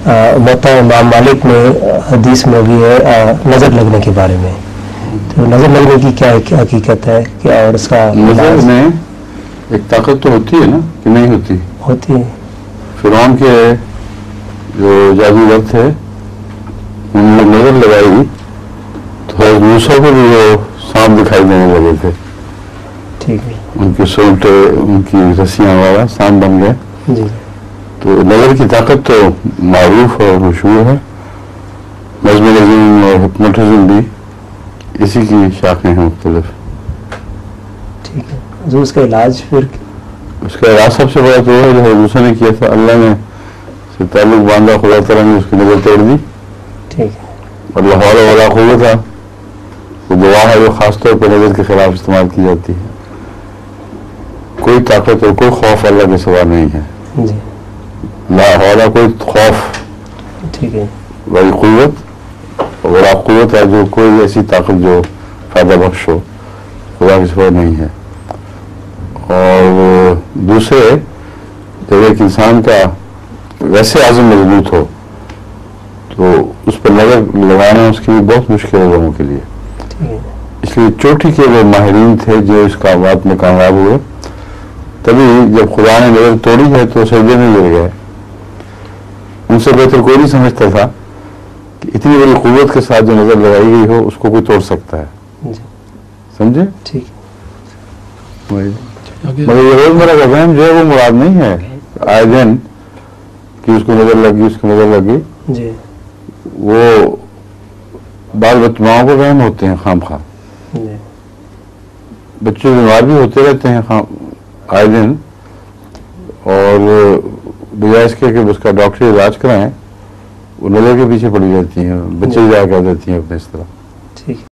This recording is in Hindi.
मता इमाम मालिक में हदीस में भी है नज़र लगने के बारे में। तो नज़र लगने की क्या हकीकत है, क्या और उसका नज़र में एक ताकत तो होती है ना कि नहीं होती? होती है। फिरौन के जो जादूगर थे उन्होंने नज़र लगाई तो हज़रत मूसा को भी वो सांप दिखाई देने लगे थे। ठीक है। उनके सोल्टे उनकी रस्सियाँ वाला सांप बन गए जी। तो नज़र की ताकत तो मारूफ और मशहूर है। मेस्मरिज्म और हिप्नोटिज्म भी इसी की शाखें हैं मुख्तलिफ। ठीक है। जो उसका इलाज फिर? उसका इलाज सबसे बड़ा तो है जो मूसा ने किया था, अल्लाह ने से ताल्लुक बांधा, खुदा तआला ने उसकी नज़र तोड़ दी। ठीक है। और लाहौल वाला क़ुव्वत था वो गवाह है जो खासतौर पर नज़र के खिलाफ इस्तेमाल की जाती है। कोई ताकत और कोई खौफ अल्लाह के सिवा नहीं है जी। लाहौला कोई खौफ, ठीक है, वही क़ुव्वत और आप क़ुव्वत है जो कोई ऐसी ताकत जो फ़ायदा बख्श हो खुदा के सिवा नहीं है। और दूसरे जब एक इंसान का वैसे आज़म मजबूत हो तो उस पर नज़र लगाना उसके लिए बहुत मुश्किल है लोगों के लिए। इसलिए चोटी के वो माहिरीन थे जो इस कामयाब में कामयाब हुए। तभी जब खुदा ने नज़र तोड़ी है तो सजदे में गिर गए। उनसे बेहतर कोई नहीं समझता था कि इतनी बड़ी क़ुव्वत के साथ जो नज़र लगाई गई हो उसको कोई तोड़ सकता है। समझे? ठीक। मगर ये रोजमर्रा का वहम जो है वो मुराद नहीं है आए दिन कि उसको नज़र लगी उसको नज़र लगी जी। वो बाल बच्चों को वहम होते हैं खाम खा। बच्चे बीमार भी होते रहते हैं आए दिन और बजाय इसके कि उसका डॉक्टरी इलाज कराएं वो नज़र के पीछे पड़ी रहती हैं, बच्चे जाया कर देती हैं अपने इस तरह। ठीक।